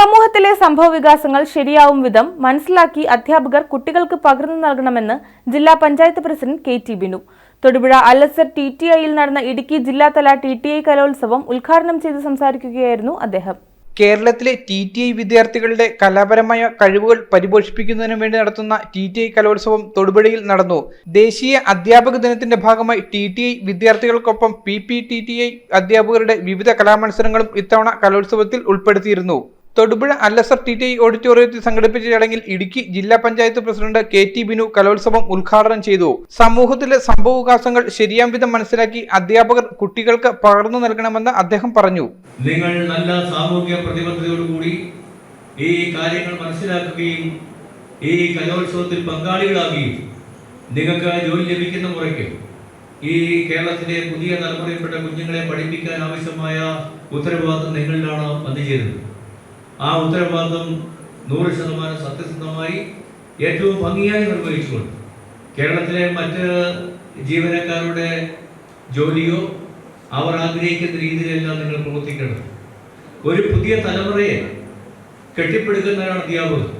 സമൂഹത്തിലെ സംഭവവികാസങ്ങൾ ശരിയാവും വിധം മനസ്സിലാക്കി അധ്യാപകർ കുട്ടികൾക്ക് പകർന്നു നൽകണമെന്ന് ജില്ലാ പഞ്ചായത്ത് പ്രസിഡന്റ് കെ.ടി. ബിനു തൊടുപുഴ അല്ലസർ ടി.ടി.ഐയിൽ നടന്ന ഇടുക്കി ജില്ലാതല ടി.ടി.ഐ കലോത്സവം ഉദ്ഘാടനം ചെയ്ത് സംസാരിക്കുകയായിരുന്നു അദ്ദേഹം. കേരളത്തിലെ ടി.ടി.ഐ വിദ്യാർത്ഥികളുടെ കലാപരമായ കഴിവുകൾ പരിപോഷിപ്പിക്കുന്നതിനു വേണ്ടി നടത്തുന്ന ടി.ടി.ഐ കലോത്സവം തൊടുപുഴയിൽ നടന്നു. ദേശീയ അധ്യാപക ദിനത്തിന്റെ ഭാഗമായി ടി.ടി.ഐ വിദ്യാർത്ഥികൾക്കൊപ്പം പി.പി.ടി.ഐ അധ്യാപകരുടെ വിവിധ കലാമത്സരങ്ങളും ഇത്തവണ കലോത്സവത്തിൽ ഉൾപ്പെടുത്തിയിരുന്നു. തൊടുപുഴ അല്ലസർ ടി.ടി.ഐ ഓഡിറ്റോറിയത്തിൽ സംഘടിപ്പിച്ച ചടങ്ങിൽ ഇടുക്കി ജില്ലാ പഞ്ചായത്ത് പ്രസിഡന്റ് കെ.ടി. ബിനു കലോത്സവം ഉദ്ഘാടനം ചെയ്തു. സമൂഹത്തിലെ സംഭവവികാസങ്ങൾ ശരിയാം വിധം മനസ്സിലാക്കി അധ്യാപകർ കുട്ടികൾക്ക് പകർന്നു നൽകണമെന്ന് അദ്ദേഹം പറഞ്ഞു. നിങ്ങൾ നല്ല സാമൂഹിക പ്രതിബദ്ധതയോടുകൂടി ഈ കാര്യങ്ങൾ മനസ്സിലാക്കുകയും ഈ കലോത്സവത്തിൽ പങ്കാളികളാകുകയും നിങ്ങൾക്ക് ജോലി ലഭിക്കുന്ന മുറയ്ക്ക് ഈ കേരളത്തിലെ പുതിയ തലമുറയിൽപ്പെട്ട കുഞ്ഞുങ്ങളെ പഠിപ്പിക്കാൻ ആവശ്യമായ ഉത്തരവാദിത്വം നിങ്ങളിലാണ് വന്നുചേരുന്നത്. ആ ഉത്തരവാദിത്വം 100% സത്യസന്ധമായി ഏറ്റവും ഭംഗിയായി നിർവഹിച്ചുകൊണ്ട് കേരളത്തിലെ മറ്റ് ജീവനക്കാരുടെ ജോലിയോ അവർ ആഗ്രഹിക്കുന്ന രീതിയിലെല്ലാം നിങ്ങൾ പ്രവർത്തിക്കണം. ഒരു പുതിയ തലമുറയെ കെട്ടിപ്പടുക്കുന്നവരാണ് അധ്യാപകർ.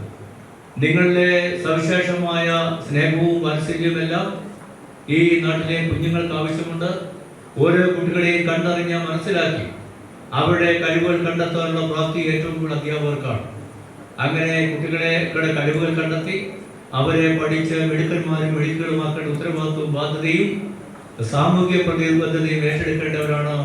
നിങ്ങളുടെ സവിശേഷമായ സ്നേഹവും വാത്സല്യവുമെല്ലാം ഈ നാട്ടിലെ കുഞ്ഞുങ്ങൾക്ക് ആവശ്യമുണ്ട്. ഓരോ കുട്ടികളെയും കണ്ടറിഞ്ഞ് മനസ്സിലാക്കി അവരുടെ കഴിവുകൾ കണ്ടെത്താനുള്ള പ്രാപ്തി ഏറ്റവും കൂടുതൽ അധ്യാപകർക്കാണ്. അങ്ങനെ കുട്ടികളുടെ കഴിവുകൾ കണ്ടെത്തി അവരെ പഠിച്ച് മിടുക്കന്മാരും മിടുക്കുകളുമാക്കേണ്ട ഉത്തരവാദിത്വവും ബാധ്യതയും സാമൂഹ്യ പ്രതിബദ്ധതയും ഏറ്റെടുക്കേണ്ടവരാണ്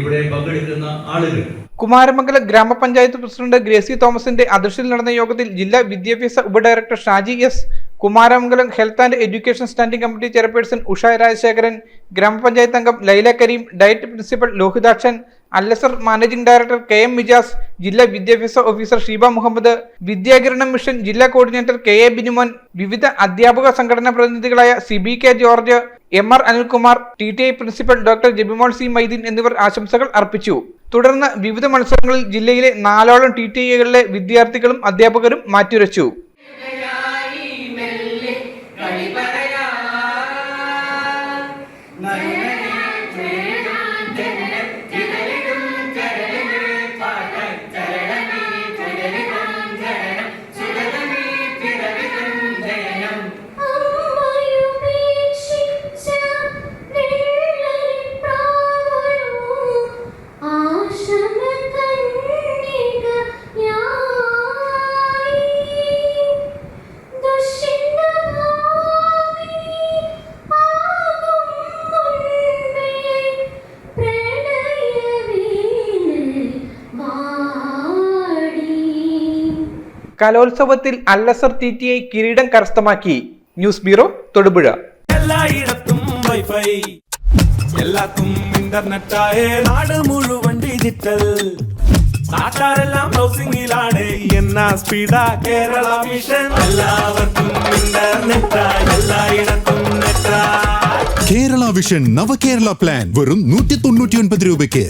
ഇവിടെ പങ്കെടുക്കുന്ന ആളുകൾ. കുമാരമംഗലം ഗ്രാമപഞ്ചായത്ത് പ്രസിഡന്റ് ഗ്രേസി തോമസിന്റെ അധ്യക്ഷതയിൽ നടന്ന യോഗത്തിൽ ജില്ലാ വിദ്യാഭ്യാസ ഉപഡയറക്ടർ Shaji S, Kumaramangalam health and education standing committee chairperson Usha Rajasekharan, grama panchayat അംഗം ലൈല കരീം, ഡയറ്റ് പ്രിൻസിപ്പൽ ലോഹിതാക്ഷൻ, അല്ലസർ മാനേജിംഗ് ഡയറക്ടർ കെ.എം. മിജാസ്, ജില്ലാ വിദ്യാഭ്യാസ ഓഫീസർ ഷീബ മുഹമ്മദ്, വിദ്യാകിരണം മിഷൻ ജില്ലാ കോർഡിനേറ്റർ കെ.എ. ബിനുമോൻ, വിവിധ അധ്യാപക സംഘടനാ പ്രതിനിധികളായ C B K. George, M R. Anilkumar, TTI principal doctor Jabimol C. Mydeen എന്നിവർ ആശംസകൾ അർപ്പിച്ചു. തുടർന്ന് വിവിധ മത്സരങ്ങളിൽ ജില്ലയിലെ 4ഓളം ടി.ടി.ഐകളിലെ വിദ്യാർത്ഥികളും അധ്യാപകരും മാറ്റുരച്ചു. കലോത്സവത്തിൽ അല്ലസർ ടി.ടി.ഐ കിരീടം കരസ്ഥമാക്കി. News bureau, Thodupuzha. എല്ലായിടത്തും വൈഫൈ, എല്ലാത്തും ഇന്റർനെറ്റായേ, നാട് മുഴുവൻ ഡിജിറ്റൽ. നാട്ടാരെല്ലാം ബ്രൗസിംഗിലാണ്, എന്നാ സ്പീഡാ കേരള മിഷൻ. എല്ലാവർക്കും ഇന്റർനെറ്റായി, എല്ലായിടത്തും നെറ്റായി. കേരള വിഷൻ നവകേരള പ്ലാൻ വെറും 199 രൂപയ്ക്ക്.